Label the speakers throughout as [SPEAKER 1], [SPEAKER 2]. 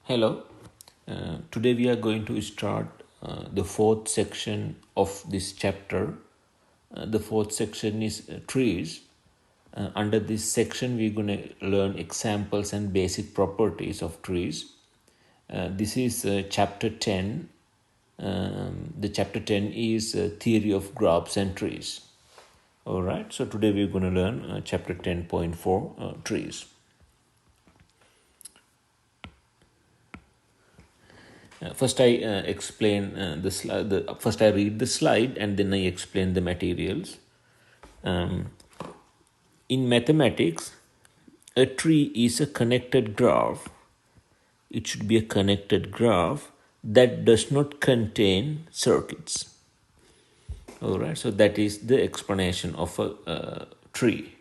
[SPEAKER 1] Hello. Today we are going to start the fourth section of this chapter. The fourth section is trees. Under this section, we're going to learn examples and basic properties of trees. This is chapter 10. The chapter 10 is theory of graphs and trees. All right. So today we're going to learn chapter 10.4 trees. First, I explain first I read the slide and then I explain the materials. In mathematics, a tree is a connected graph. It should be a connected graph that does not contain circuits. All right, so that is the explanation of a tree.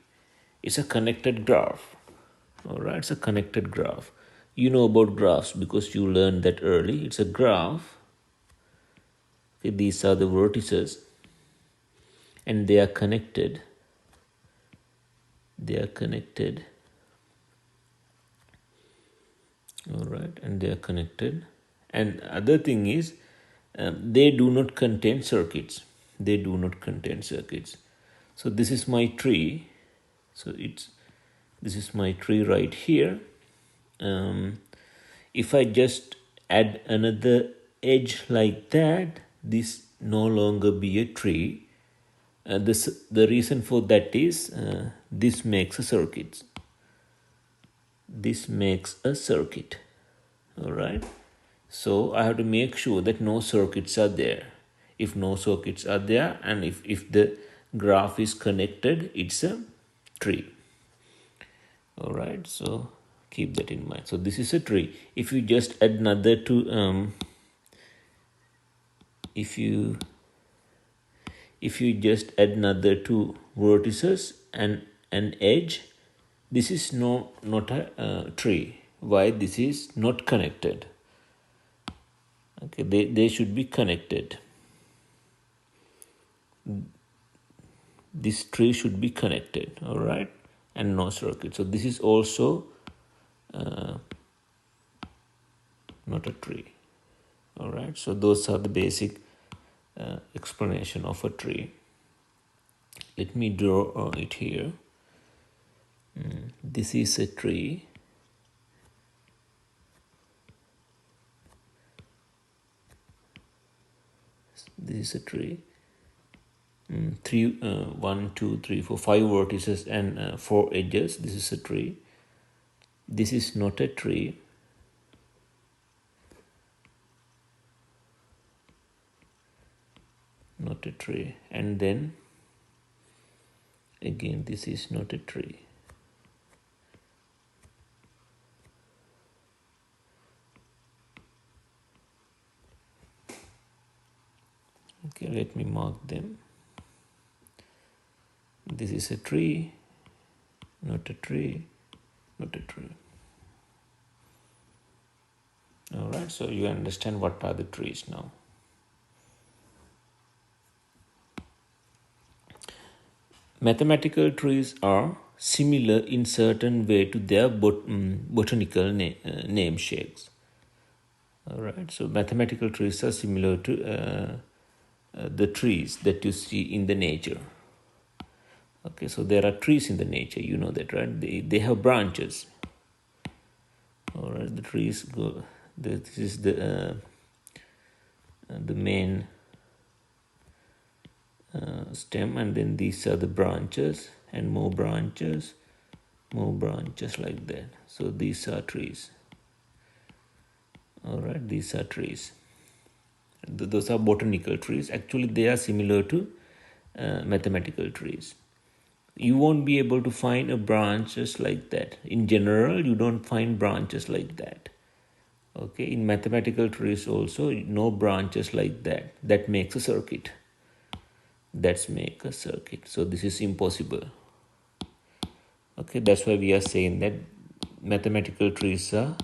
[SPEAKER 1] It's a connected graph. All right, it's a connected graph. You know about graphs because you learned that early. It's a graph. Okay, these are the vertices and they are connected. All right, and they are connected. And other thing is, they do not contain circuits. So this is my tree. This is my tree right here. If I just add another edge like that, this no longer be a tree. The reason for that is this makes a circuit. All right. So I have to make sure that no circuits are there. If no circuits are there and if the graph is connected, it's a tree. All right. So keep that in mind. So this is a tree. If you just add another two, if you just add another two vertices and an edge, this is not a tree. Why? This is not connected. Okay, they should be connected. This tree should be connected, all right, and no circuit. So this is also not a tree. All right, so those are the basic explanation of a tree. Let me draw it here. This is a tree. This is a tree. 1, 2, 3, 4, 5 vertices and 4 edges. This is a tree. This is not a tree. Not a tree. And then again, this is not a tree. Okay, let me mark them. This is a tree, not a tree, not a tree. All right, so you understand what are the trees now. Mathematical trees are similar in certain way to their botanical namesakes. All right, so mathematical trees are similar to the trees that you see in the nature. Okay, so there are trees in the nature, you know that, right? They have branches. All right, the trees go. This is the main stem, and then these are the branches, and more branches like that. So these are trees. All right, these are trees. Those are botanical trees. Actually, they are similar to mathematical trees. You won't be able to find a branches like that. In general, you don't find branches like that. Okay, in mathematical trees also, no branches like that. That makes a circuit. So this is impossible. Okay, that's why we are saying that mathematical trees are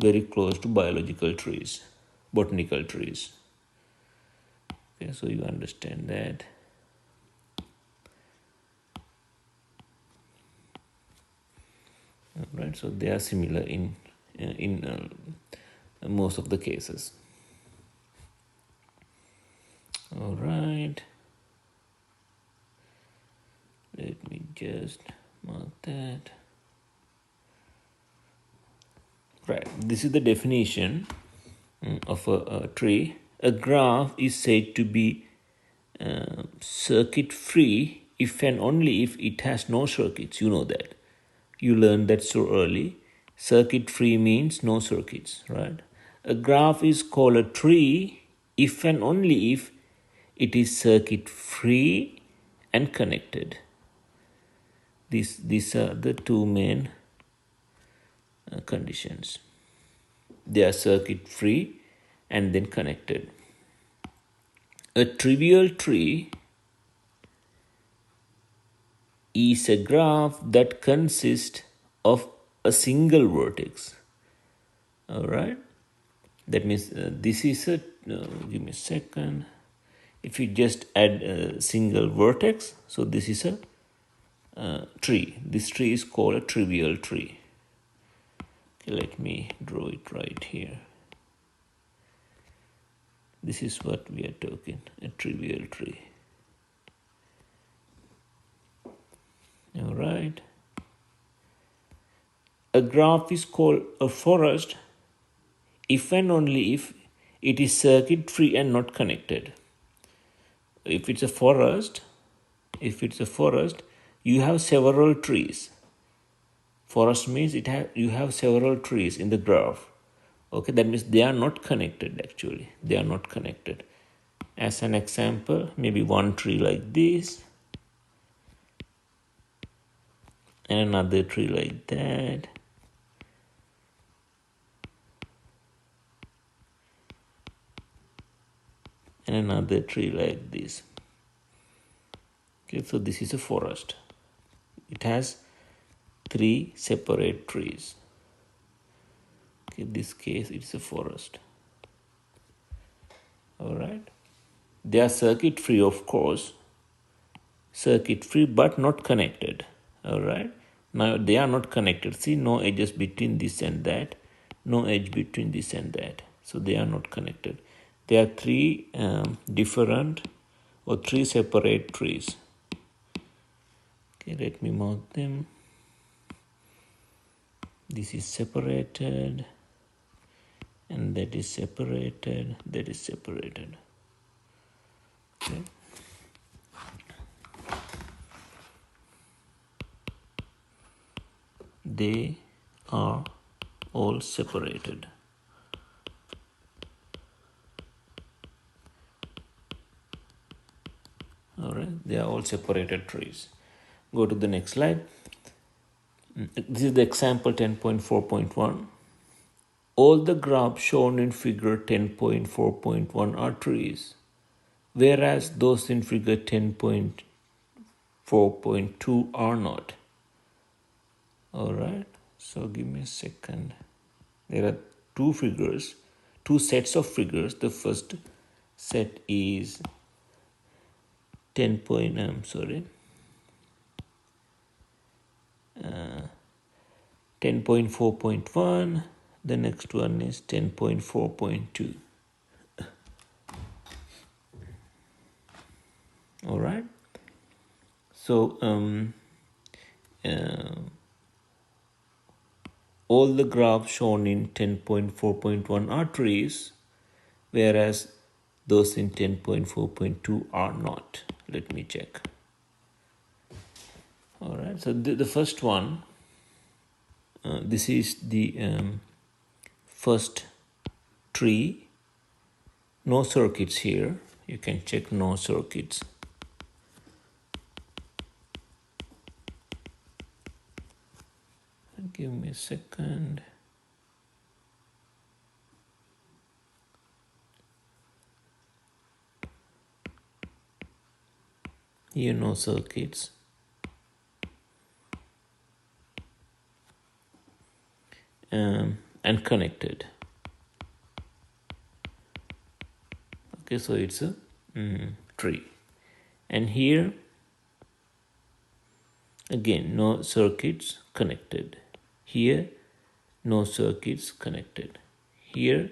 [SPEAKER 1] very close to biological trees, botanical trees. Okay, so you understand that. All right, so they are similar in in most of the cases. All right, let me just mark that. Right, this is the definition of a tree. A graph is said to be circuit free if and only if it has no circuits. You know that. You learned that so early. Circuit free means no circuits, right? A graph is called a tree if and only if it is circuit free and connected. These are the two main conditions. They are circuit free and then connected. A trivial tree is a graph that consists of a single vertex. All right, that means this is a give me a second. If you just add a single vertex, so this is a tree. This tree is called a trivial tree. Okay, let me draw it right here. This is what we are talking, a trivial tree. All right. A graph is called a forest if and only if it is circuit free and not connected. If it's a forest, you have several trees. Forest means you have several trees in the graph. Okay, that means they are not connected actually. They are not connected. As an example, maybe one tree like this and another tree like that. And another tree like this. Okay, so this is a forest. It has 3 separate trees. Okay, in this case, it's a forest. All right. They are circuit free, of course. Circuit free, but not connected. All right. Now they are not connected. See, no edges between this and that. No edge between this and that. So they are not connected. There are 3 different or 3 separate trees. Okay, let me mark them. This is separated, and that is separated, that is separated. Okay. They are all separated. All right, they are all separated trees. Go to the next slide. This is the example 10.4.1. All the graphs shown in figure 10.4.1 are trees, whereas those in figure 10.4.2 are not. All right, so give me a second. There are 2 figures, 2 sets of figures. The first set is 10.4.1. The next one is 10.4.2. All right. So all the graphs shown in 10.4.1 are trees, whereas those in 10.4.2 are not. Let me check. All right. So the first one, this is the first tree. No circuits here. You can check no circuits. Give me a second. Here no circuits. And connected. Okay, so it's a tree. And here, again, no circuits, connected. Here, no circuits connected. Here,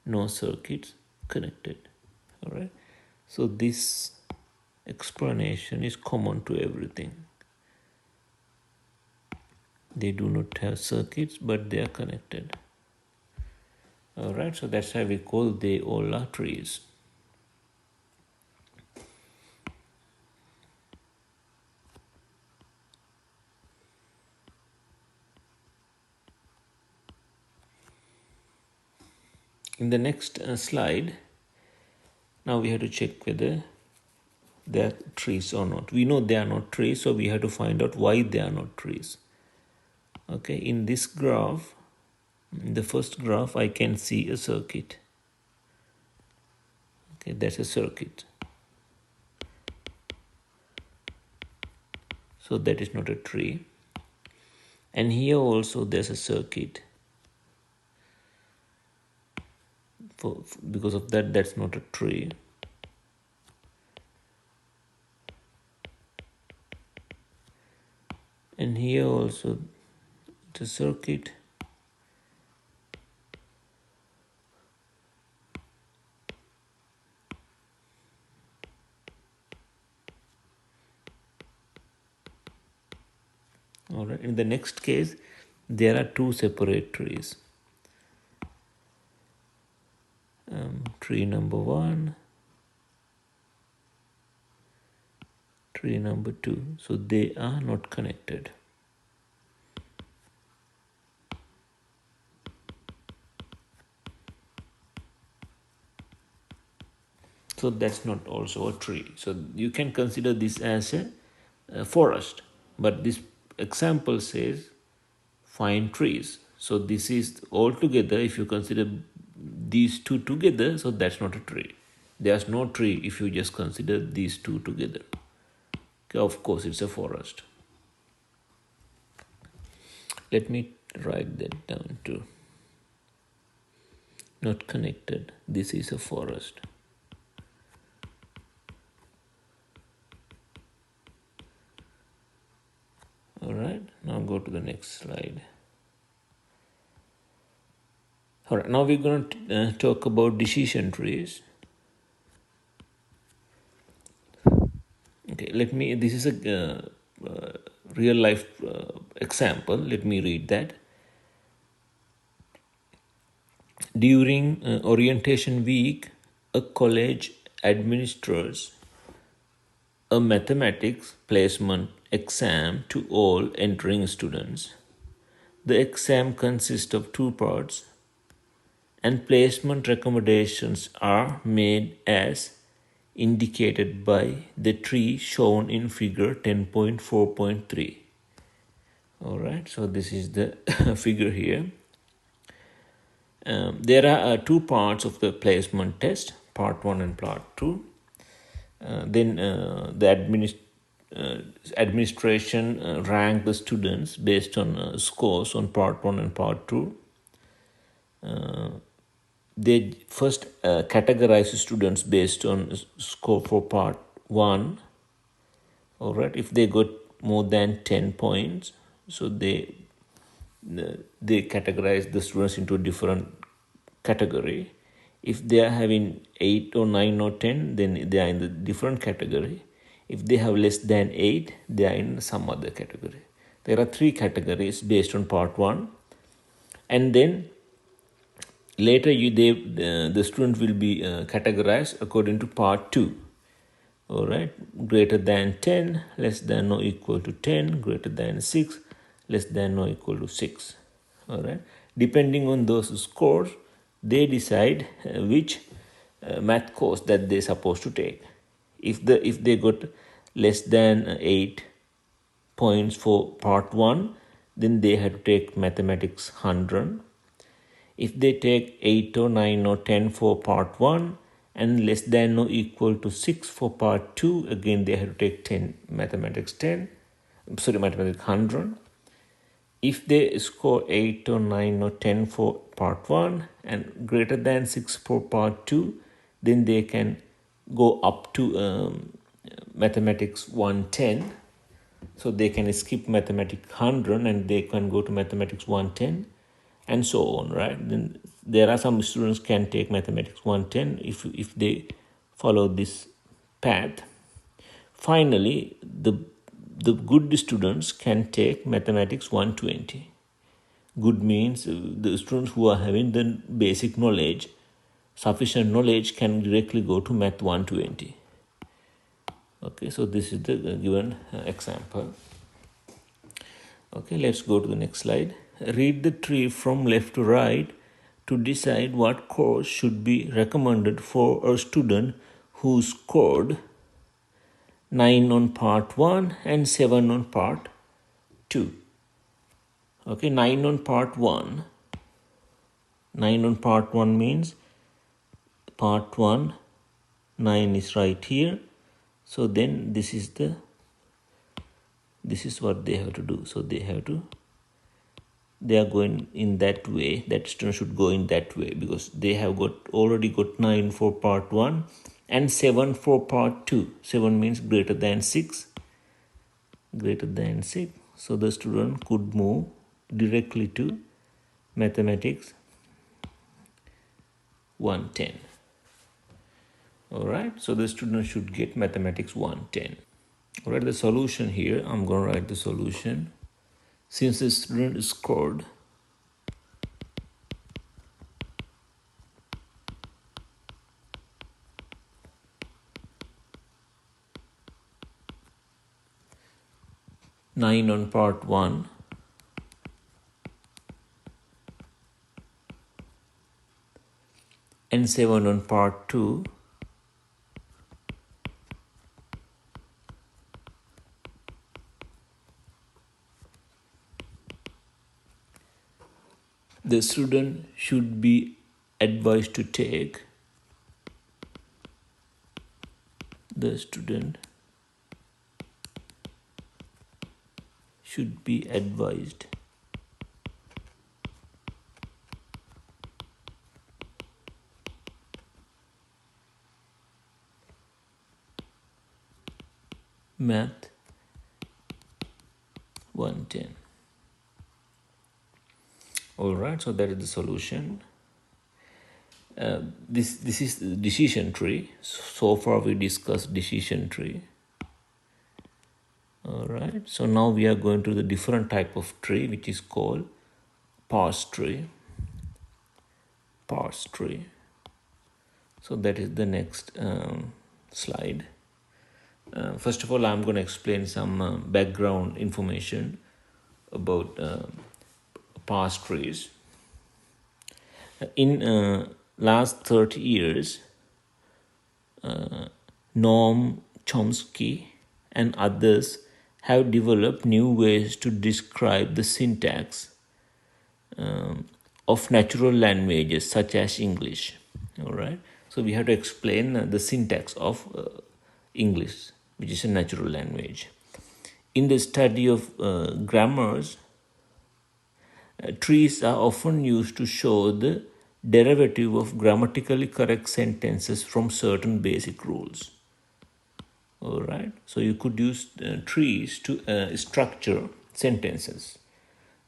[SPEAKER 1] no circuits connected. All right. So this explanation is common to everything. They do not have circuits, but they are connected. All right. So that's why we call they all are trees. In the next slide, now we have to check whether they are trees or not. We know they are not trees, so we have to find out why they are not trees. Okay, in this graph, in the first graph, I can see a circuit. Okay, that's a circuit. So that is not a tree. And here also there's a circuit. Because of that, that's not a tree. And here also the circuit. All right. In the next case, there are two separate trees. Tree number 1, tree number 2. So they are not connected. So that's not also a tree. So you can consider this as a forest. But this example says find trees. So this is all together. If you consider these two together, so that's not a tree. There's no tree if you just consider these two together. Okay, of course, it's a forest. Let me write that down too. Not connected. This is a forest. All right, now go to the next slide. All right, now we're going to talk about decision trees. Okay, this is a real life example. Let me read that. During orientation week, a college administers a mathematics placement exam to all entering students. The exam consists of two parts, and placement recommendations are made as indicated by the tree shown in figure 10.4.3. All right, so this is the figure here. There are two parts of the placement test, part 1 and part 2. Then the administration rank the students based on scores on part 1 and part 2. They first categorize students based on score for part 1. All right, if they got more than 10 points, so they categorize the students into a different category. If they are having 8 or 9 or 10, then they are in the different category. If they have less than 8, they are in some other category. There are 3 categories based on part 1. And then later the student will be categorized according to part 2. All right, greater than 10, less than or equal to 10, greater than 6, less than or equal to 6. All right, depending on those scores, they decide which math course that they're supposed to take. If they got less than 8 points for part 1, then they have to take mathematics 100. If they take 8 or 9 or 10 for part 1 and less than or equal to 6 for part 2, again they have to take mathematics 100. If they score 8 or 9 or 10 for part 1 and greater than 6 for part 2, then they can go up to mathematics 110. So they can skip mathematics 100 and they can go to mathematics 110. and so on, right? Then there are some students can take mathematics 110 if they follow this path. Finally, the good students can take mathematics 120. Good means the students who are having the basic knowledge, sufficient knowledge, can directly go to math 120. Okay, so this is the given example. Okay, let's go to the next slide. Read the tree from left to right to decide what course should be recommended for a student who scored 9 on part 1 and 7 on part 2. Okay, 9 on part 1. 9 on part 1 means part 1, 9 is right here. So then this is what they have to do. So they are going in that way. That student should go in that way because they have already got 9 for part 1 and 7 for part 2. 7 means greater than 6. Greater than 6. So the student could move directly to mathematics 110. Alright, so the student should get mathematics 110. Alright, the solution here, I'm going to write the solution. Since the student scored 9 on part 1 and 7 on part 2, the student should be advised to take math 110. Alright, so that is the solution. This is the decision tree. So far we discussed decision tree. Alright, so now we are going to the different type of tree, which is called parse tree. Parse tree. So that is the next slide. First of all, I'm going to explain some background information about parse trees. In last 30 years, Noam Chomsky and others have developed new ways to describe the syntax of natural languages such as English. All right, so we have to explain the syntax of English, which is a natural language. In the study of grammars, trees are often used to show the derivative of grammatically correct sentences from certain basic rules. All right, so you could use trees to structure sentences.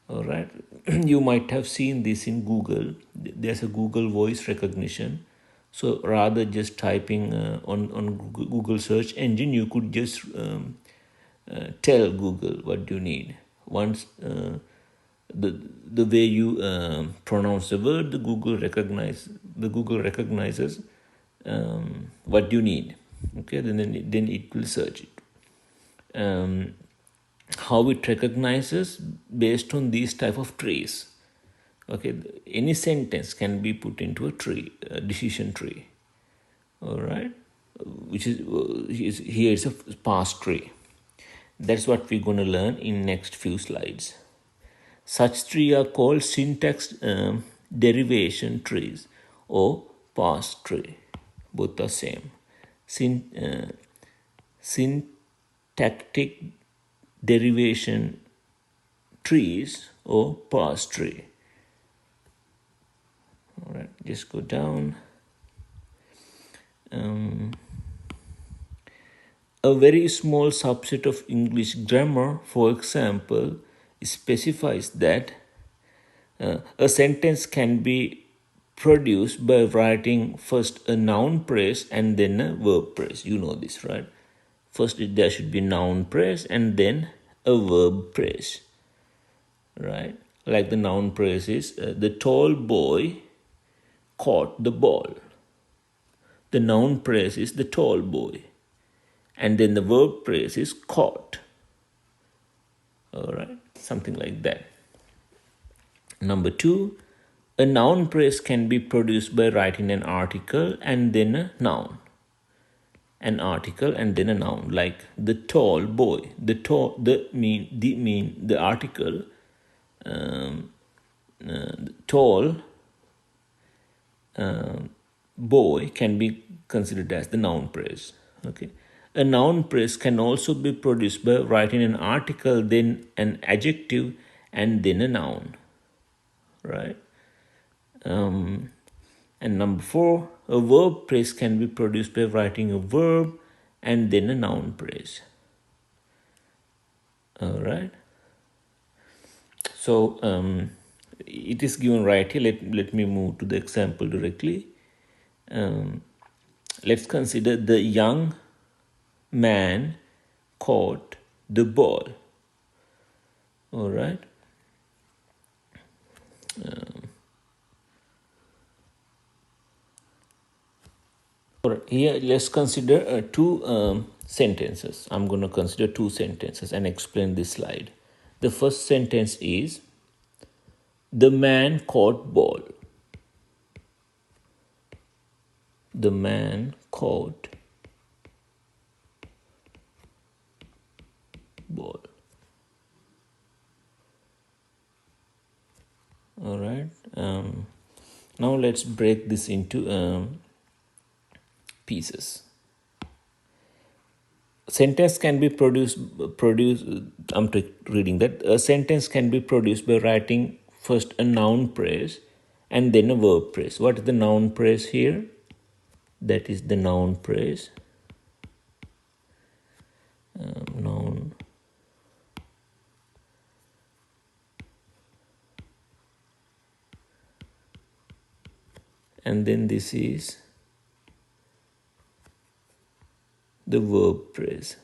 [SPEAKER 1] All right, you might have seen this in Google. There's a Google voice recognition. So rather just typing on Google search engine, you could just tell Google what you need. Once the way you pronounce the word, the Google recognizes what you need. Okay, then it will search it. How it recognizes based on these type of trees. Okay, any sentence can be put into a tree, a decision tree. All right, which is here is a parse tree. That's what we're going to learn in next few slides. Such trees are called syntax derivation trees or parse tree. Both are same. Syntactic derivation trees or parse tree. All right, just go down. A very small subset of English grammar, for example, specifies that A sentence can be produced by writing first a noun phrase and then a verb phrase. You know this, right? First, there should be noun phrase and then a verb phrase, right? Like the noun phrase is the tall boy caught the ball. The noun phrase is the tall boy, and then the verb phrase is caught. All right, something like that. Number two, a noun phrase can be produced by writing an article and then a noun. An article and then a noun, like the tall boy. The article, tall boy can be considered as the noun phrase. Okay. A noun phrase can also be produced by writing an article, then an adjective, and then a noun. Right? And number four, a verb phrase can be produced by writing a verb and then a noun phrase. All right. So it is given right here. Let me move to the example directly. Let's consider the young man caught the ball. All right. Here, let's consider two sentences. I'm going to consider two sentences and explain this slide. The first sentence is, the man caught ball. The man caught ball. All right. Now let's break this into pieces. Sentence can be produced. I'm reading that. A sentence can be produced by writing first a noun phrase and then a verb phrase. What is the noun phrase here? That is the noun phrase. Noun. And then this is the verb phrase.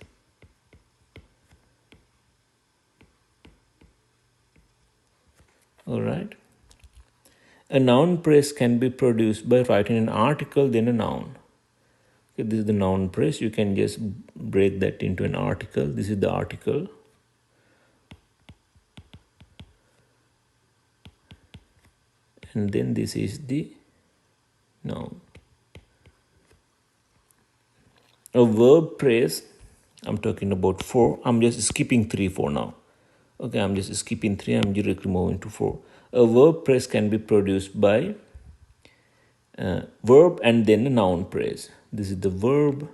[SPEAKER 1] All right. A noun phrase can be produced by writing an article, then a noun. Okay, this is the noun phrase. You can just break that into an article. This is the article. And then this is the noun. A verb phrase, I'm talking about 4. I'm just skipping 3 for now. Okay, I'm just skipping 3. I'm directly moving to 4. A verb phrase can be produced by verb and then a noun phrase. This is the verb.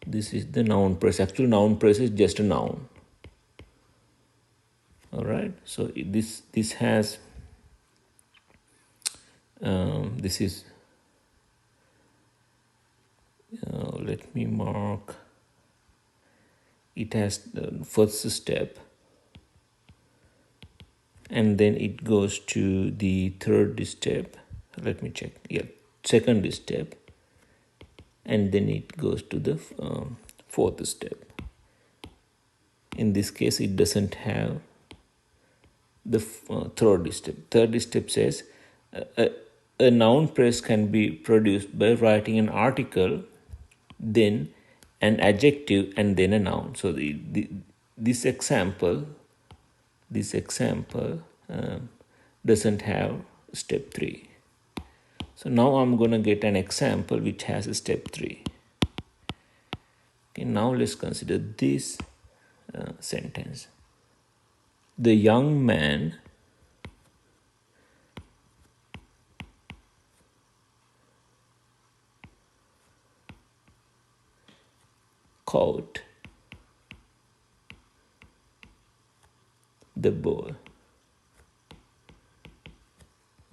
[SPEAKER 1] This is the noun phrase. Actually, noun phrase is just a noun. All right. So this has this is. Let me mark. It has the first step, and then it goes to the third step. Let me check. Yeah, second step, and then it goes to the fourth step. In this case, it doesn't have the third step. Third step says a noun phrase can be produced by writing an article, then an adjective, and then a noun. So this example doesn't have step 3. So now I'm going to get an example which has a step 3. Okay, now let's consider this sentence. The young man caught the ball.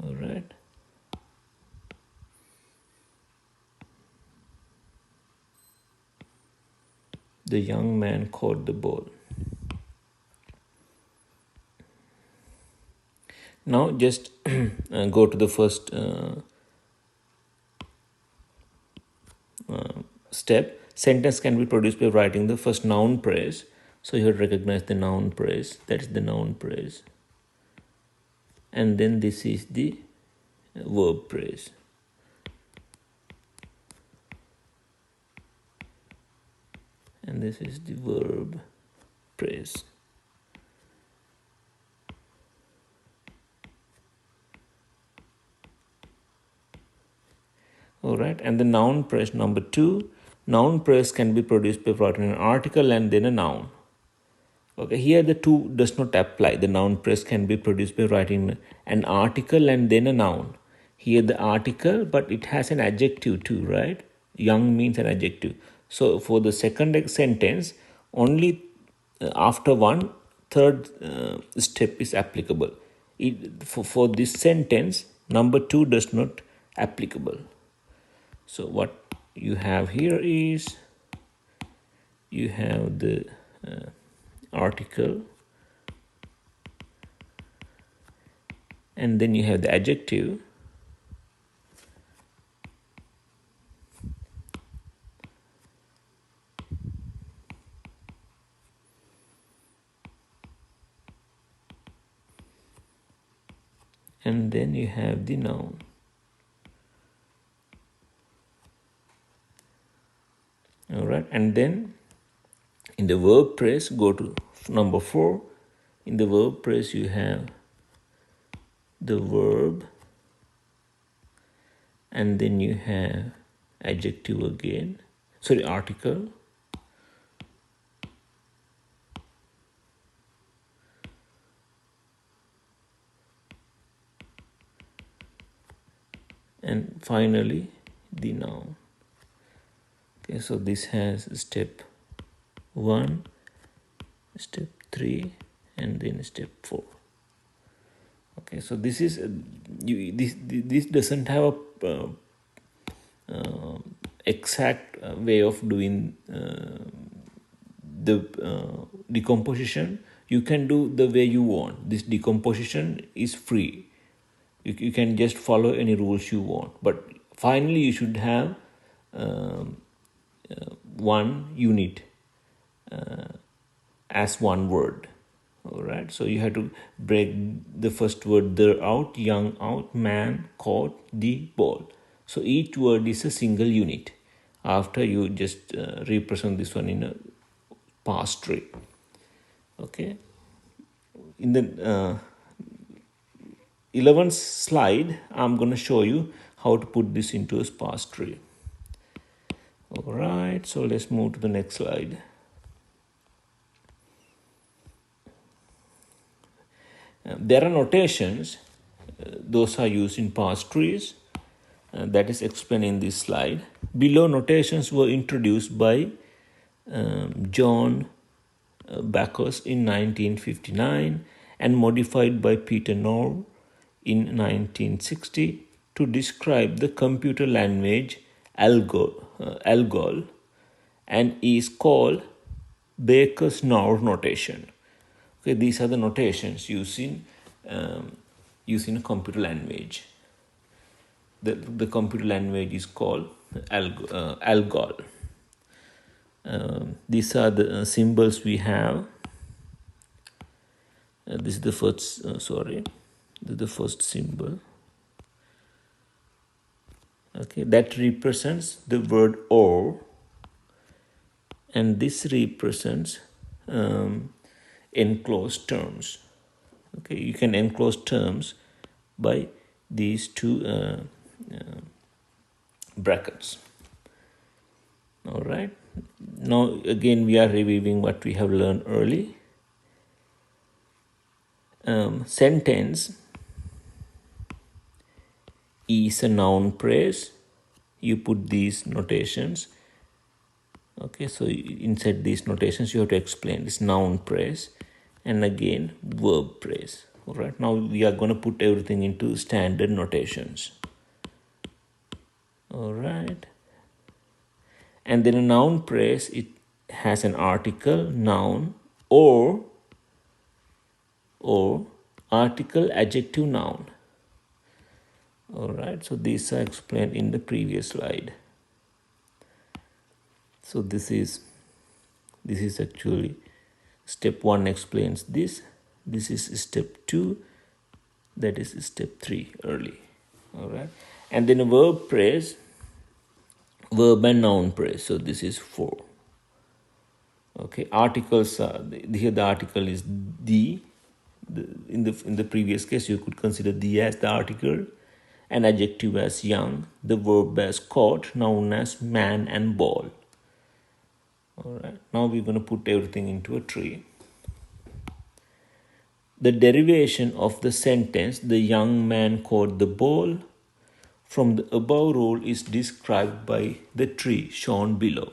[SPEAKER 1] All right. The young man caught the ball. Now just go to the first step. Sentence can be produced by writing the first noun phrase. So you have to recognize the noun phrase. That is the noun phrase. And then this is the verb phrase. And this is the verb phrase. All right, and the noun phrase number 2. Noun phrase can be produced by writing an article and then a noun. Okay, here the 2 does not apply. The noun phrase can be produced by writing an article and then a noun. Here the article, but it has an adjective too, right? Young means an adjective. So for the second sentence, only after one, third step is applicable. For this sentence, number 2 does not applicable. So what you have here is, you have the article, and then you have the adjective, and then you have the noun. All right, and then in the verb phrase, go to number 4. In the verb phrase, you have the verb, and then you have adjective again. Sorry, article. And finally, the noun. Okay, so this has step 1, step 3, and then step 4. Okay, so this is this doesn't have a exact way of doing the decomposition. You can do the way you want. This decomposition is free. You can just follow any rules you want, but finally you should have one unit as one word. All right, so you have to break the first word the out, young out, man, caught, the ball. So each word is a single unit. After you just represent this one in a past tree. Okay, in the 11th slide, I'm going to show you how to put this into a sparse tree. All right, so let's move to the next slide. There are notations, those are used in sparse trees, that is explained in this slide. Below notations were introduced by John Backus in 1959 and modified by Peter Knorr in 1960 to describe the computer language ALGOL, and is called Baker's-Knorr notation. Okay, these are the notations used in a computer language. The computer language is called ALGOL. These are the symbols we have. This is the first. The first symbol. Okay, that represents the word "or," and this represents enclosed terms. Okay, you can enclose terms by these two brackets. All right. Now again, we are reviewing what we have learned early. Sentence is a noun phrase. You put these notations. Okay, so inside these notations, you have to explain this noun phrase and again verb phrase. All right, now we are going to put everything into standard notations. All right, and then a noun phrase, it has an article, noun, or article, adjective, noun. All right, so these are explained in the previous slide. So this is actually step 1 explains this. This is step 2, that is step 3 early. All right, and then a verb phrase, verb and noun phrase. So this is 4. Okay, articles are here. The article is the. In the previous case, you could consider the as the article, and adjective as young, the verb as caught, noun as man and ball. All right. Now we're going to put everything into a tree. The derivation of the sentence "the young man caught the ball" from the above rule is described by the tree shown below.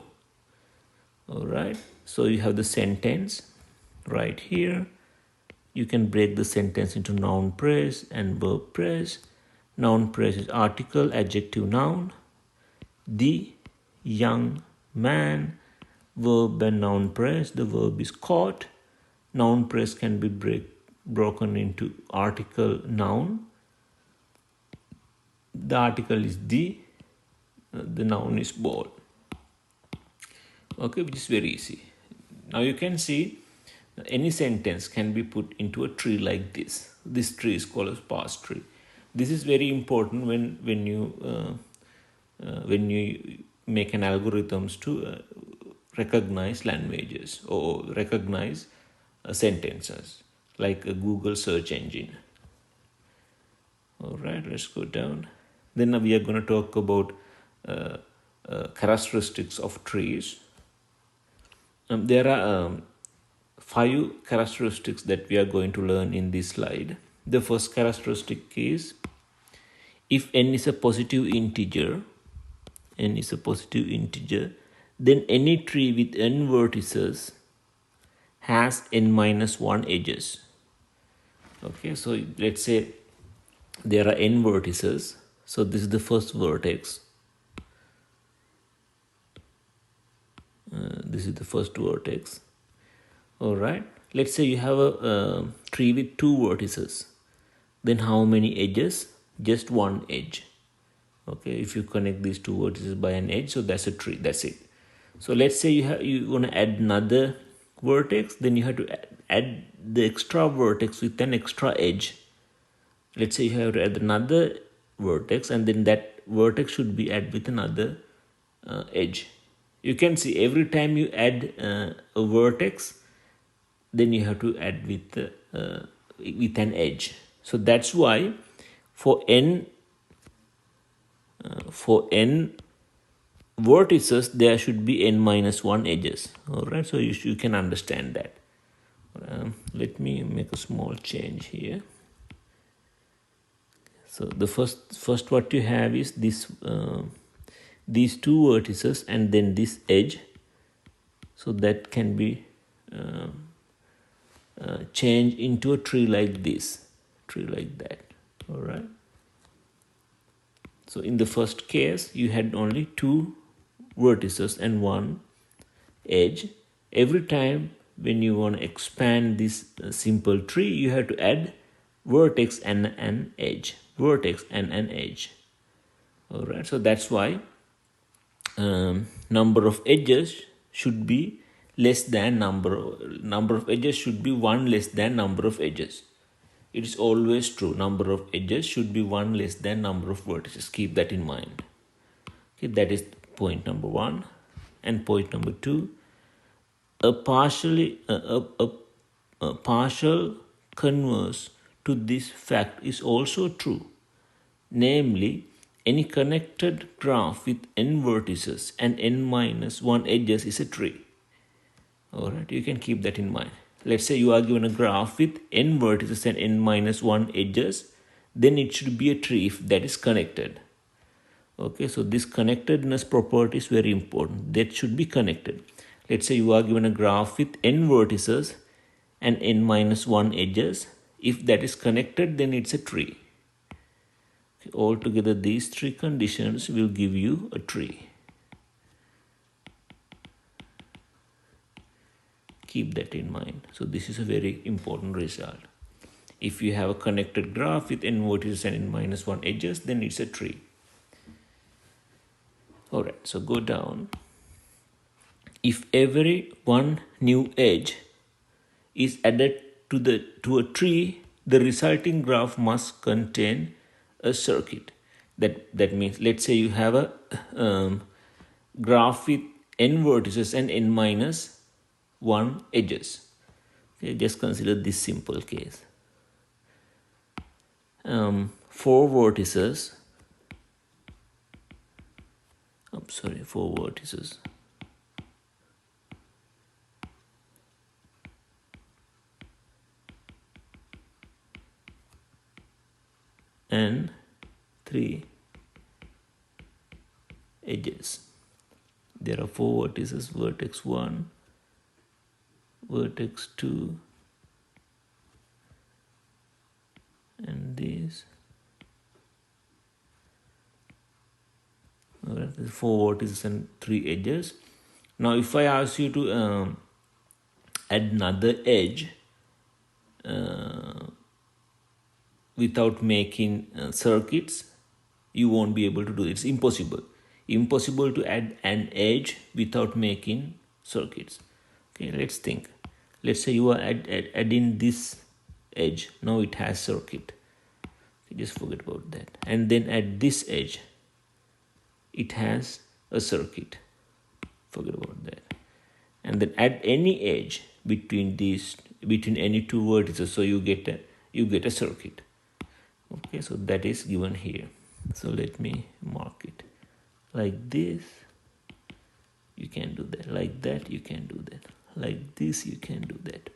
[SPEAKER 1] All right. So you have the sentence right here. You can break the sentence into noun phrase and verb phrase. Noun phrase is article, adjective, noun. The young man. Verb and noun phrase. The verb is caught. Noun phrase can be broken into article, noun. The article is the noun is ball. Okay, which is very easy. Now you can see any sentence can be put into a tree like this. This tree is called a sparse tree. This is very important when you make an algorithms to recognize languages or recognize sentences, like a Google search engine. All right, let's go down. Then we are going to talk about characteristics of trees. There are 5 characteristics that we are going to learn in this slide. The first characteristic is, if n is a positive integer, then any tree with n vertices has n minus 1 edges. Okay, so let's say there are n vertices. So this is the first vertex. This is the first vertex. All right. Let's say you have a tree with 2 vertices. Then how many edges? Just 1 edge. Okay. If you connect these 2 vertices by an edge, so that's a tree. That's it. So let's say you want to add another vertex. Then you have to add the extra vertex with an extra edge. Let's say you have to add another vertex, and then that vertex should be added with another edge. You can see every time you add a vertex, then you have to add with an edge. So that's why for n vertices there should be n minus 1 edges. All right, so you can understand that. Let me make a small change here. So the first what you have is this. These 2 vertices and then this edge, so that can be changed into a tree like this, tree like that. All right. So in the first case, you had only 2 vertices and 1 edge. Every time when you want to expand this simple tree, you have to add vertex and an edge, vertex and an edge. All right. So that's why number of edges should be less than number of edges should be 1 less than number of edges. It is always true. Number of edges should be 1 less than number of vertices. Keep that in mind. Okay, that is point number 1. And point number 2, a partial converse to this fact is also true. Namely, any connected graph with n vertices and n minus 1 edges is a tree. All right, you can keep that in mind. Let's say you are given a graph with n vertices and n minus 1 edges, then it should be a tree if that is connected. Okay, so this connectedness property is very important. That should be connected. Let's say you are given a graph with n vertices and n minus 1 edges. If that is connected, then it's a tree. Altogether, these 3 conditions will give you a tree. Keep that in mind. So this is a very important result. If you have a connected graph with n vertices and n minus 1 edges, then it's a tree. Alright, so go down. If every one new edge is added to a tree, the resulting graph must contain a circuit. That means, let's say you have a graph with n vertices and n minus 1 edges. Okay, just consider this simple case. 4 vertices. 4 vertices. And 3 edges. There are 4 vertices, vertex 1, vertex 2, and these. Alright, there's 4 vertices and 3 edges. Now if I ask you to add another edge without making circuits, you won't be able to do it. It's impossible. Impossible to add an edge without making circuits. Okay, let's think. Let's say you are adding this edge. Now it has circuit. Okay, just forget about that. And then at this edge, it has a circuit. Forget about that. And then add any edge between any two vertices, so you get a circuit. Okay, so that is given here. So let me mark it. Like this, you can do that. Like that, you can do that. Like this, you can do that.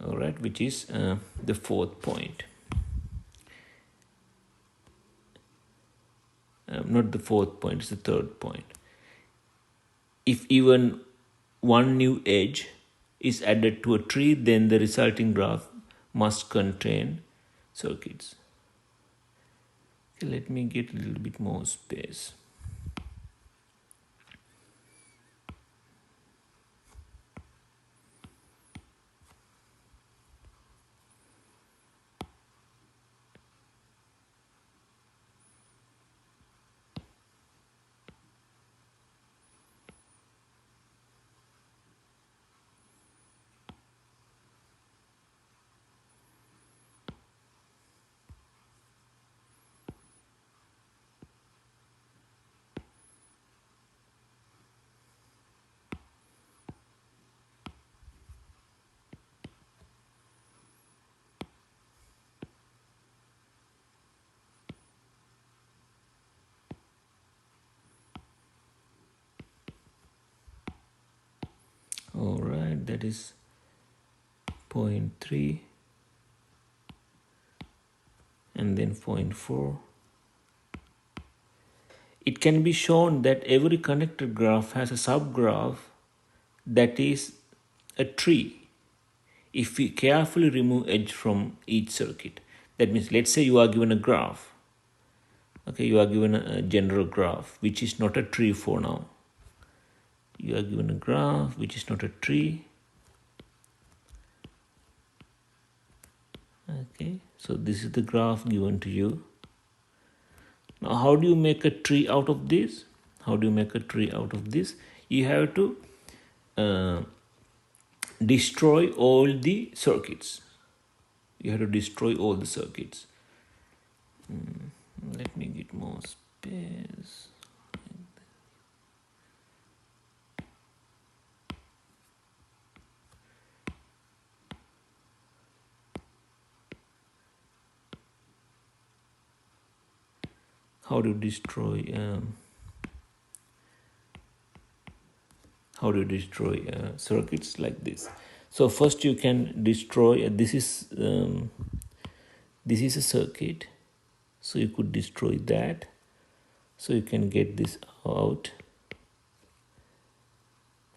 [SPEAKER 1] All right, which is the 4th point. Not the 4th point, it's the 3rd point. If even one new edge is added to a tree, then the resulting graph must contain circuits. Okay, let me get a little bit more space. All right, that is point 3, and then point 4. It can be shown that every connected graph has a subgraph that is a tree if we carefully remove edge from each circuit. That means, let's say you are given a graph. Okay, you are given a general graph which is not a tree for now. You are given a graph which is not a tree. Okay, so this is the graph given to you. Now, how do you make a tree out of this? How do you make a tree out of this? You have to destroy all the circuits. You have to destroy all the circuits. Let me get more space. How do you destroy circuits like this? So first you can destroy this is a circuit, so you could destroy that, so you can get this out.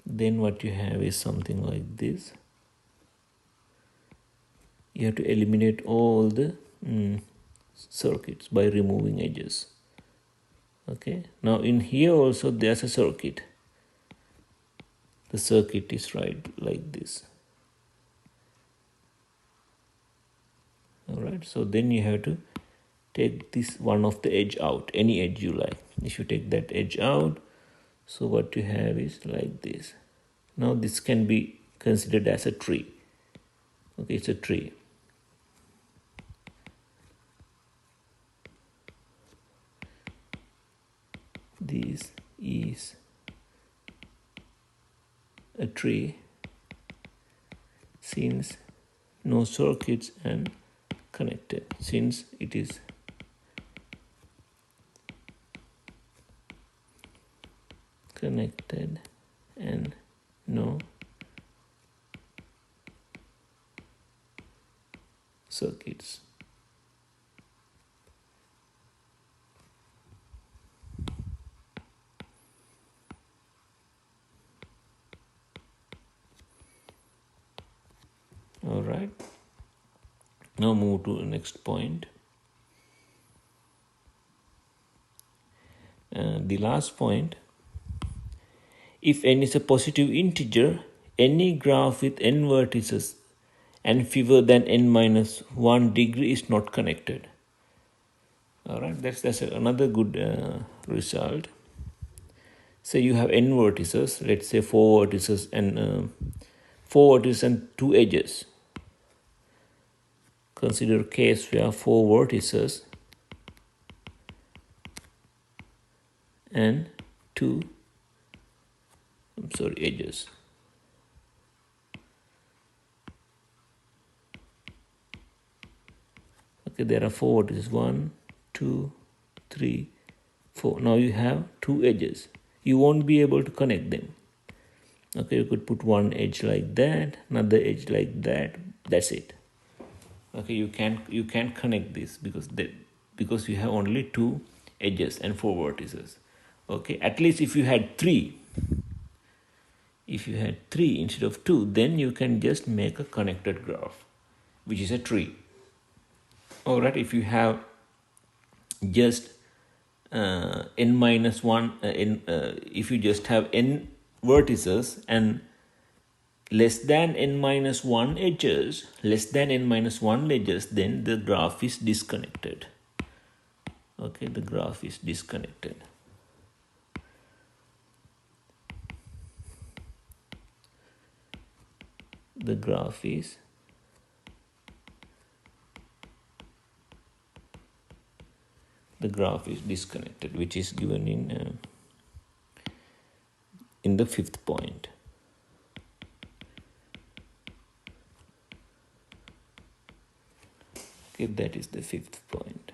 [SPEAKER 1] Then what you have is something like this. You have to eliminate all the circuits by removing edges. Okay, now in here also there's a circuit. The circuit is right like this. All right, so then you have to take this one of the edge out, any edge you like. If you take that edge out, so what you have is like this. Now this can be considered as a tree. Okay, it's a tree. This is a tree since no circuits and connected, since it is connected and no circuits. All right, now move to the next point. The last point, if n is a positive integer, any graph with n vertices and fewer than n minus 1 degree is not connected. All right, that's another good result. Say you have n vertices, let's say 4 vertices and 2 edges. Consider a case where 4 vertices and 2 edges. Okay, there are 4 vertices, 1, 2, 3, 4. Now you have 2 edges. You won't be able to connect them. Okay, you could put one edge like that, another edge like that. That's it. Okay, you can't connect this because you have only 2 edges and 4 vertices. Okay, at least if you had 3 instead of 2, then you can just make a connected graph, which is a tree. All right, if you have just n minus 1, if you just have n vertices and less than n minus 1 edges, then the graph is disconnected. Okay, the graph is disconnected. The graph is disconnected, which is given in the 5th point. Okay, that is the 5th point.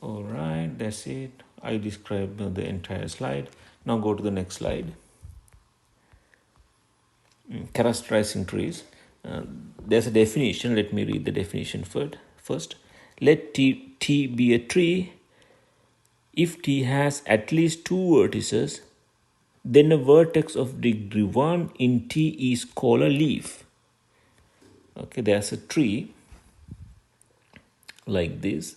[SPEAKER 1] All right, that's it. I described the entire slide. Now go to the next slide. Characterizing trees. There's a definition. Let me read the definition first. Let T be a tree if T has at least 2 vertices, then a vertex of degree 1 in T is called a leaf. Okay, there's a tree like this.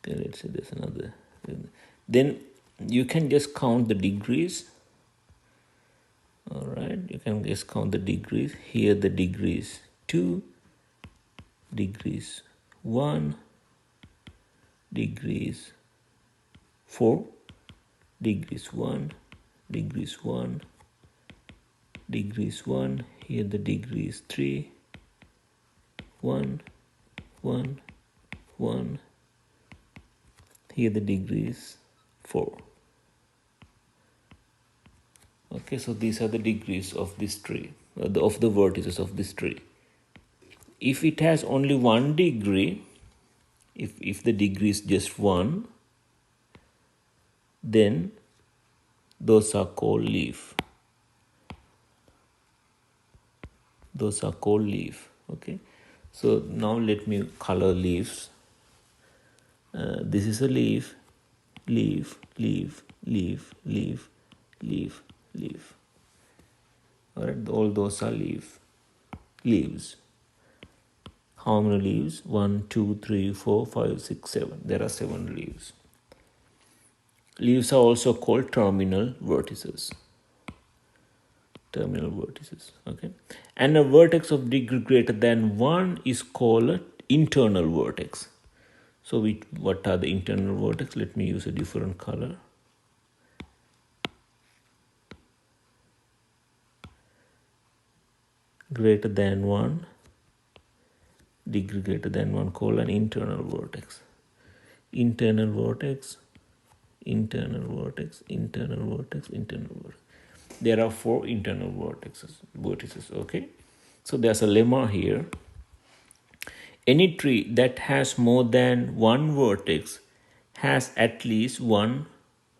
[SPEAKER 1] Okay, let's say there's another. Then you can just count the degrees. All right, you can just count the degrees. Here the degrees 2, degrees 1, degrees 4, degrees 1, degrees 1, degrees 1. Here the degrees 3, 1, 1, 1. Here the degrees 4. Okay, so these are the degrees of this tree, of the vertices of this tree. If it has only 1 degree, if the degree is just 1, then those are called leaf. Those are called leaf. Okay, so now let me color leaves. This is a leaf, leaf, leaf, leaf, leaf, leaf, leaf. All right, all those are leaves. How many leaves? 1, 2, 3, 4, 5, 6, 7. There are 7 leaves. Leaves are also called terminal vertices. Terminal vertices. Okay. And a vertex of degree greater than 1 is called an internal vertex. So what are the internal vertex? Let me use a different color. Greater than 1, degree greater than 1, called an internal vertex. Internal vertex, internal vertex, internal vertex, internal vertex. There are 4 internal vertices, okay? So there's a lemma here. Any tree that has more than one vertex has at least one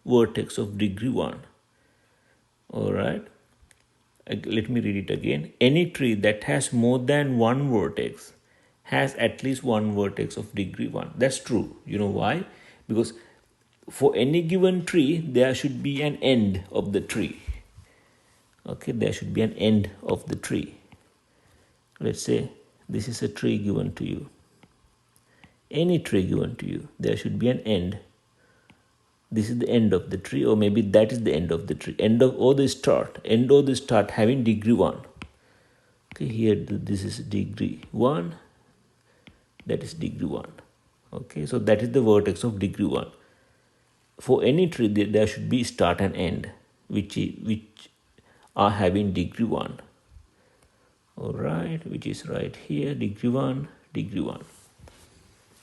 [SPEAKER 1] vertex of degree 1. All right? Let me read it again. Any tree that has more than one vertex has at least one vertex of degree 1. That's true. You know why? Because for any given tree, there should be an end of the tree. Okay, there should be an end of the tree. Let's say this is a tree given to you. Any tree given to you, there should be an end. This is the end of the tree, or maybe that is the end of the tree. End or the start having degree 1. Okay, here this is degree 1, that is degree 1. Okay, so that is the vertex of degree 1. For any tree, there should be start and end, which are having degree 1. All right, which is right here, degree 1, degree 1.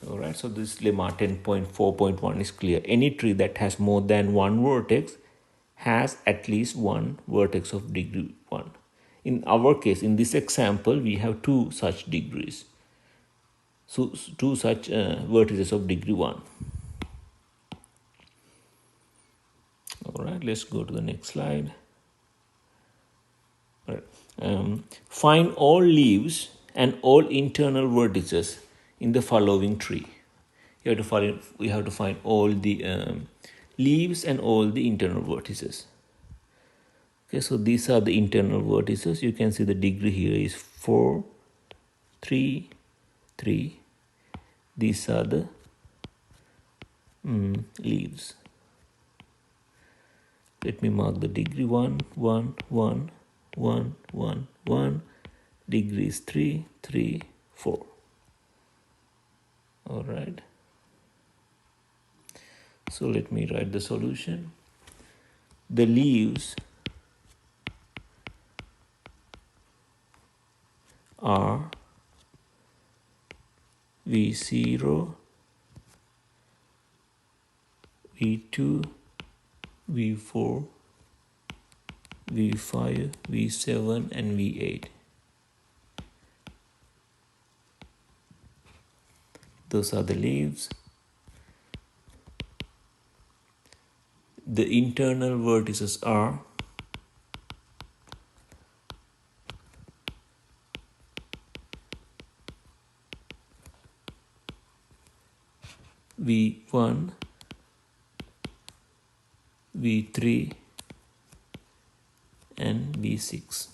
[SPEAKER 1] All right, so this lemma 10.4.1 is clear. Any tree that has more than one vertex has at least one vertex of degree 1. In our case, in this example, we have 2 such degrees. So 2 such vertices of degree 1. All right, let's go to the next slide. All right. Find all leaves and all internal vertices in the following tree. We have to find all the leaves and all the internal vertices. Okay, so these are the internal vertices. You can see the degree here is 4, 3, 3. These are the leaves. Let me mark the degree 1, 1, 1, 1, 1, 1. Degree is 3, 3, 4. All right. So let me write the solution. The leaves are V0, V2, V4, V5, V7 and V8. Those are the leaves. The internal vertices are V1, V3 and V6.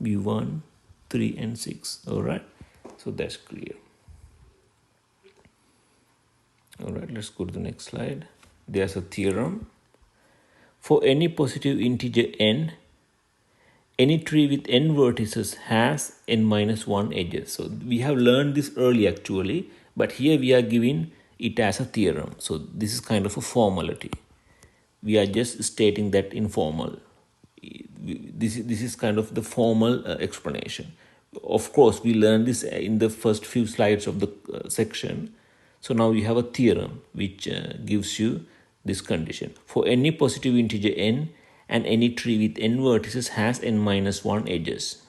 [SPEAKER 1] V1, 3 and 6. All right. So that's clear. All right, let's go to the next slide. There's a theorem. For any positive integer n, any tree with n vertices has n minus 1 edges. So we have learned this early actually, but here we are giving it as a theorem. So this is kind of a formality. We are just stating that informal. This is kind of the formal explanation. Of course, we learned this in the first few slides of the section. So now you have a theorem which gives you this condition. For any positive integer n and any tree with n vertices has n minus 1 edges.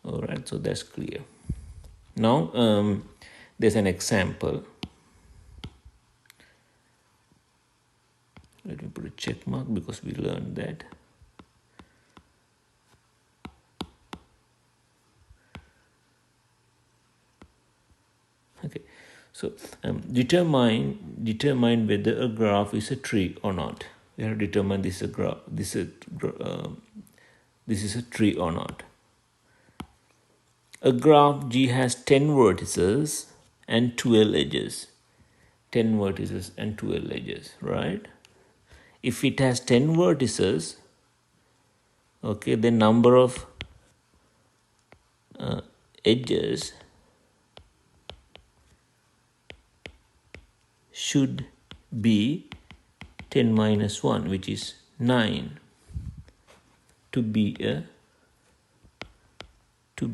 [SPEAKER 1] All right, so that's clear. Now there's an example. Let me put a check mark because we learned that. Okay, so determine whether a graph is a tree or not. We have to determine this is a graph. this is a tree or not. A graph G has 10 vertices and 12 edges. 10 vertices and 12 edges, right? If it has 10 vertices, okay, the number of edges should be 10 minus 1, which is 9, to be a give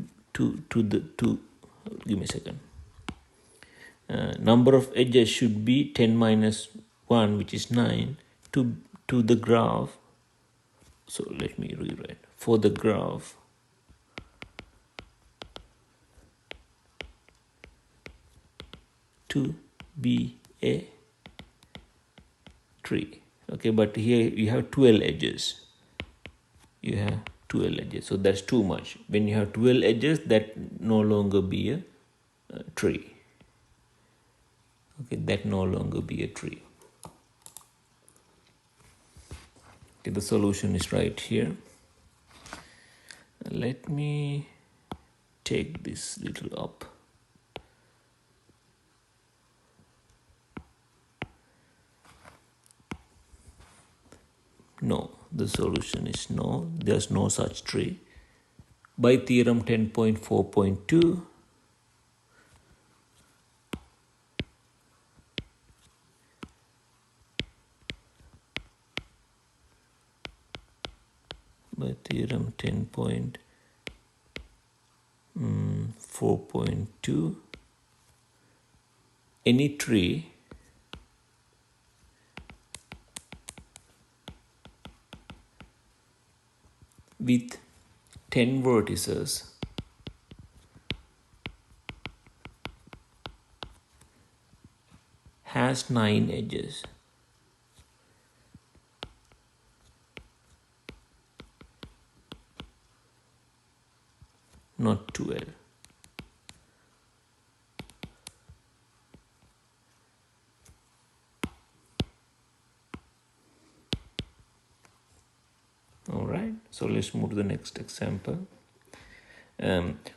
[SPEAKER 1] me a second. Number of edges should be 10 minus 1, which is 9, to the graph. So let me rewrite. For the graph to be a tree. Okay, but here you have 12 edges. You have 12 edges, so that's too much. When you have 12 edges, that no longer be a tree. Okay, that no longer be a tree. Okay, the solution is right here. Let me take this little up. No, the solution is no. There's no such tree. By theorem 10.4.2, by theorem 10.4.2, any tree with 10 vertices has 9 edges. Not 12. All right, so let's move to the next example.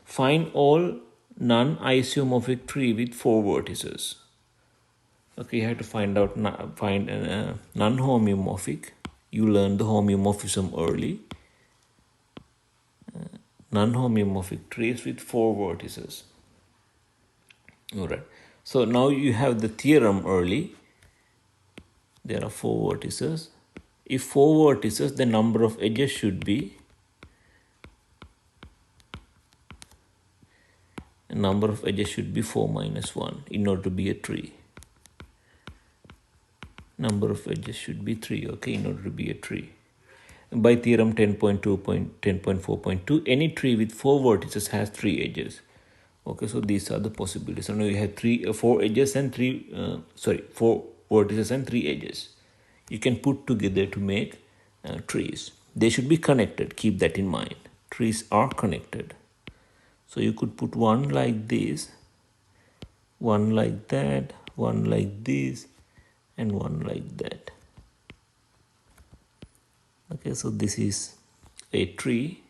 [SPEAKER 1] Find all non-isomorphic tree with 4 vertices. Okay, you have to find non-homeomorphic. You learned the homeomorphism early. Non-homeomorphic trees with 4 vertices. All right. So now you have the theorem early. There are 4 vertices. If 4 vertices, the number of edges should be number of edges should be 4 minus 1 in order to be a tree. Number of edges should be 3, okay, in order to be a tree. By theorem 10.4.2, any tree with 4 vertices has 3 edges. Okay, so these are the possibilities. So now you have 4 edges and 4 vertices and 3 edges. You can put together to make trees. They should be connected. Keep that in mind. Trees are connected. So you could put one like this, one like that, one like this, and one like that. Okay, so this is a tree.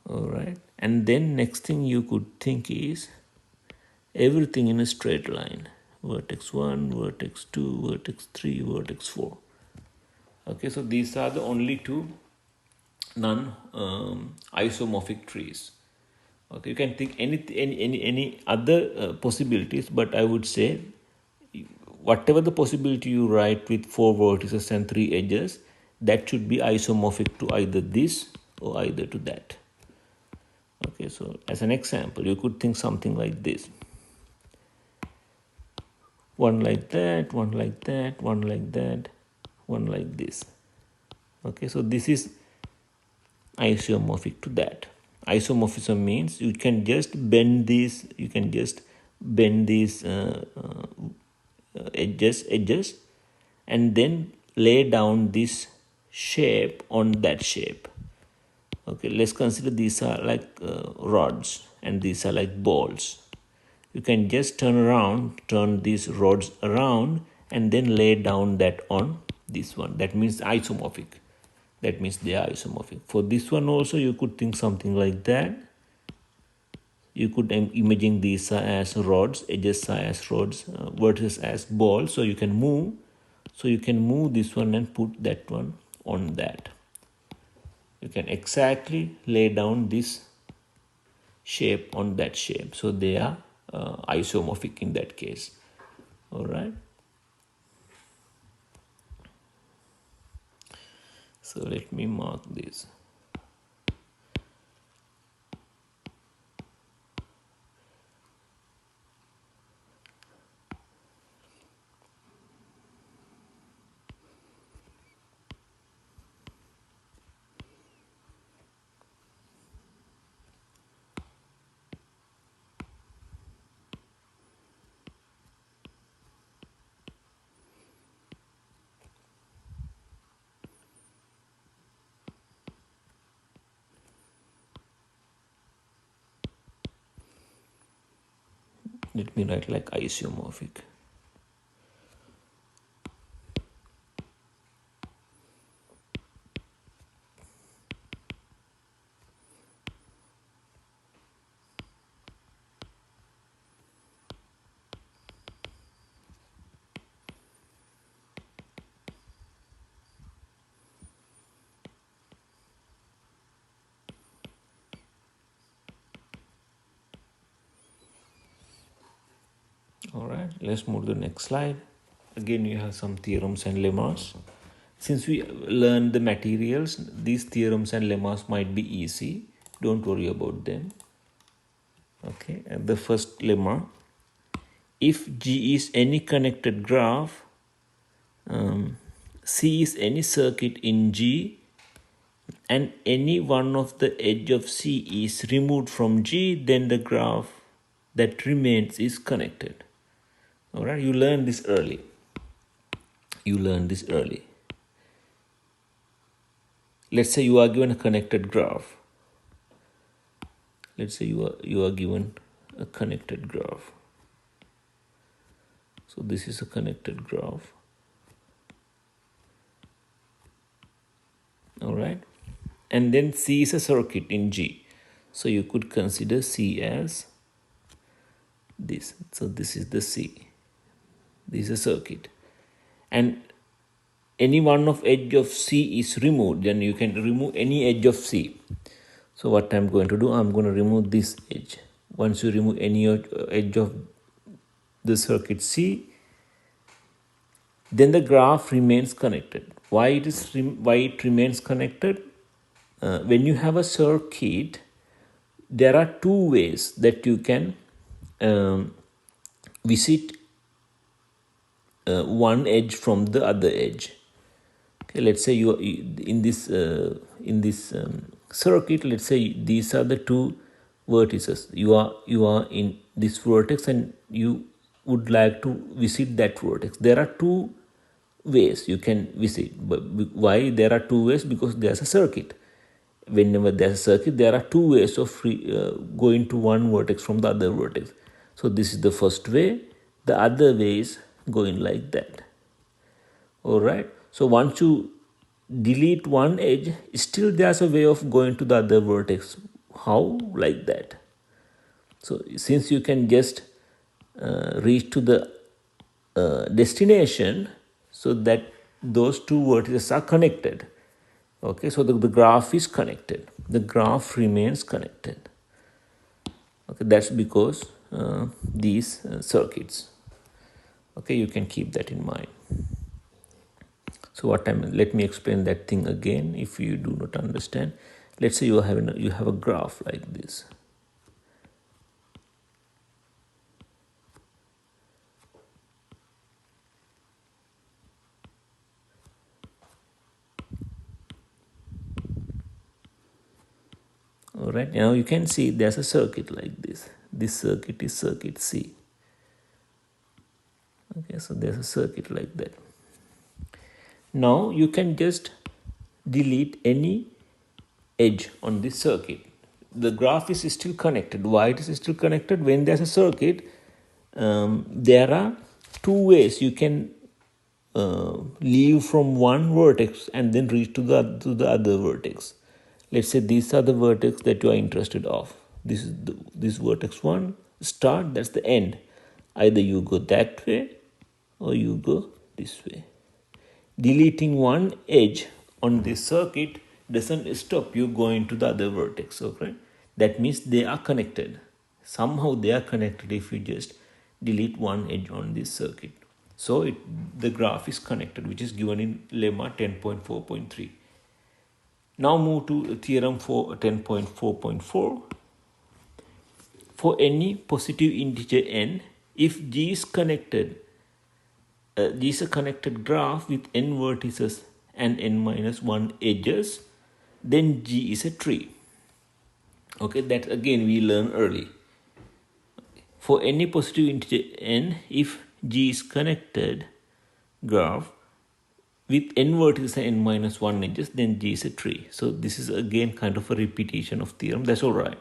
[SPEAKER 1] All right, and then next thing you could think is everything in a straight line. Vertex 1, vertex 2, vertex 3, vertex 4. Okay, so these are the only 2 non-isomorphic trees. Okay, you can think any other possibilities, but I would say whatever the possibility you write with 4 vertices and 3 edges, that should be isomorphic to either this or either to that. Okay, so as an example, you could think something like this. One like that, one like that, one like that, one like this. Okay, so this is isomorphic to that. Isomorphism means you can just bend these, edges, and then lay down this shape on that shape. Okay, let's consider these are like rods and these are like balls. You can just turn these rods around and then lay down that on this one. That means isomorphic. That means they are isomorphic. For this one also, you could think something like that. You could imagine these as rods, edges are as rods, vertices as balls. So you can move. So you can move this one and put that one on that. You can exactly lay down this shape on that shape. So they are isomorphic in that case. All right. So let me mark this. Let me write like isomorphic. All right, let's move to the next slide. Again, you have some theorems and lemmas. Since we learned the materials, these theorems and lemmas might be easy. Don't worry about them. Okay, and the first lemma, if G is any connected graph, C is any circuit in G, and any one of the edge of C is removed from G, then the graph that remains is connected. All right, you learned this early. Let's say you are given a connected graph. Let's say you are given a connected graph. So this is a connected graph. All right, and then C is a circuit in G. So you could consider C as this. So this is the C. This is a circuit, and any one of edge of C is removed, then you can remove any edge of C. So what I'm going to do, I'm going to remove this edge. Once you remove any edge of the circuit C, then the graph remains connected. Why it remains connected? When you have a circuit, there are two ways that you can visit one edge from the other edge. Okay, let's say you in this circuit. Let's say these are the two vertices. You are in this vertex and you would like to visit that vertex. There are two ways you can visit. But why there are two ways? Because there's a circuit. Whenever there's a circuit, there are two ways of going to one vertex from the other vertex. So this is the first way. The other way is going like that. All right. So once you delete one edge, still there's a way of going to the other vertex. How? Like that. So since you can just reach to the destination, so that those two vertices are connected. Okay, so the graph is connected. The graph remains connected. Okay, that's because these circuits. Okay, you can keep that in mind. So let me explain that thing again if you do not understand. Let's say you have a graph like this. All right, now you can see there's a circuit like this. This circuit is circuit C. Okay, so there's a circuit like that. Now you can just delete any edge on this circuit. The graph is still connected. Why it is still connected? When there's a circuit, there are two ways you can leave from one vertex and then reach to the other vertex. Let's say these are the vertex that you are interested of. This is this vertex 1 start, that's the end. Either you go that way or you go this way. Deleting one edge on this circuit doesn't stop you going to the other vertex. Okay, that means they are connected. Somehow they are connected if you just delete one edge on this circuit. So the graph is connected, which is given in lemma 10.4.3. Now move to theorem for 10.4.4. For any positive integer n, if G is connected, G is a connected graph with n vertices and n minus 1 edges, then G is a tree. Okay, that again we learned early. For any positive integer n, if G is connected graph with n vertices and n minus 1 edges, then G is a tree. So this is again kind of a repetition of theorem. That's all right.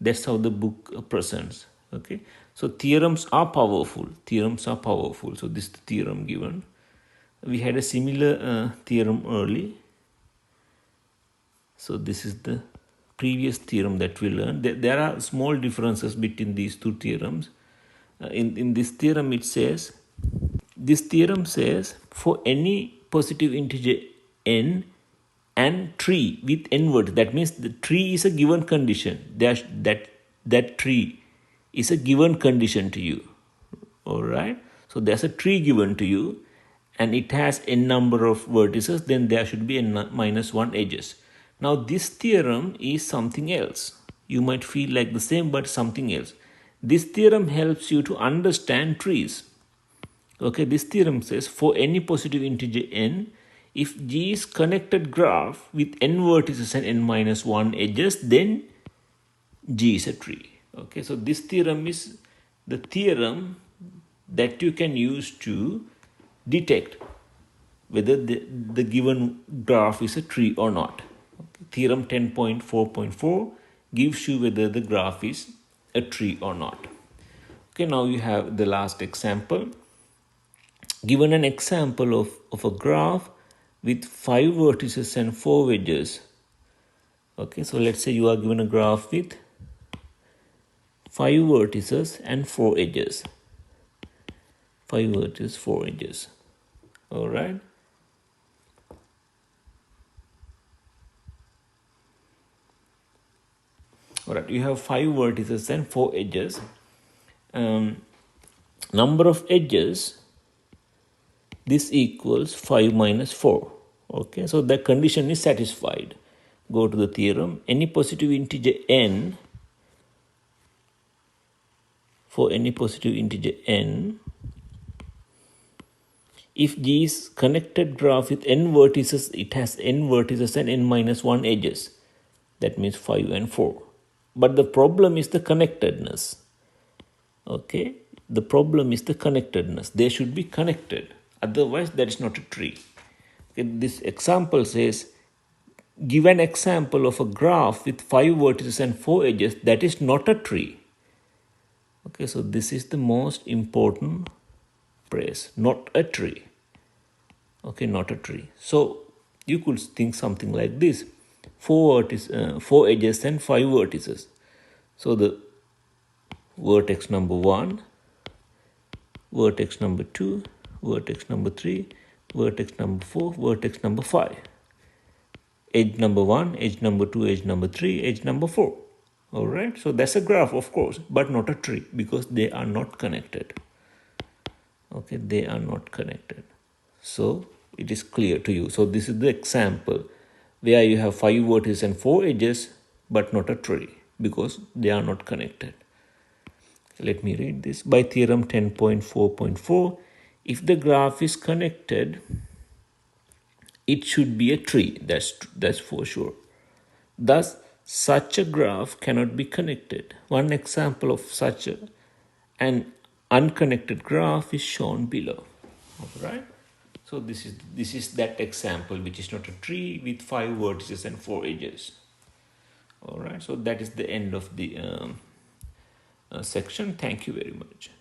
[SPEAKER 1] That's how the book presents. Okay. So theorems are powerful. Theorems are powerful. So this is the theorem given. We had a similar theorem early. So this is the previous theorem that we learned. There are small differences between these two theorems. In this theorem it says, this theorem says for any positive integer n and tree with n vertices, that means the tree is a given condition. That tree is a given condition to you. All right. So there's a tree given to you and it has n number of vertices, then there should be n minus 1 edges. Now this theorem is something else. You might feel like the same but something else. This theorem helps you to understand trees. Okay, this theorem says for any positive integer n, if G is connected graph with n vertices and n minus 1 edges, then G is a tree. Okay, so this theorem is the theorem that you can use to detect whether the given graph is a tree or not. Okay. Theorem 10.4.4 gives you whether the graph is a tree or not. Okay, now you have the last example. Given an example of a graph with 5 vertices and 4 edges. Okay, so let's say you are given a graph with 5 vertices and 4 edges. 5 vertices, 4 edges. All right. All right, you have 5 vertices and 4 edges. Number of edges, this equals 5 minus 4. Okay, so that condition is satisfied. Go to the theorem. Any positive integer n, for any positive integer n, if G is connected graph with n vertices, it has n vertices and n minus 1 edges. That means 5 and 4. But the problem is the connectedness. Okay, the problem is the connectedness. They should be connected. Otherwise, that is not a tree. Okay, this example says, give an example of a graph with 5 vertices and 4 edges. That is not a tree. Okay, so this is the most important phrase. Not a tree. Okay, not a tree. So you could think something like this. 4 edges and 5 vertices. So the vertex number 1, vertex number 2, vertex number 3, vertex number 4, vertex number 5. Edge number 1, edge number 2, edge number 3, edge number 4. All right. So that's a graph, of course, but not a tree because they are not connected. Okay, they are not connected. So it is clear to you. So this is the example where you have 5 vertices and 4 edges, but not a tree because they are not connected. Let me read this. By theorem 10.4.4, if the graph is connected, it should be a tree. That's for sure. Thus, such a graph cannot be connected. One example of such an unconnected graph is shown below. All right. So this is that example which is not a tree with 5 vertices and 4 edges. All right. So that is the end of the section. Thank you very much.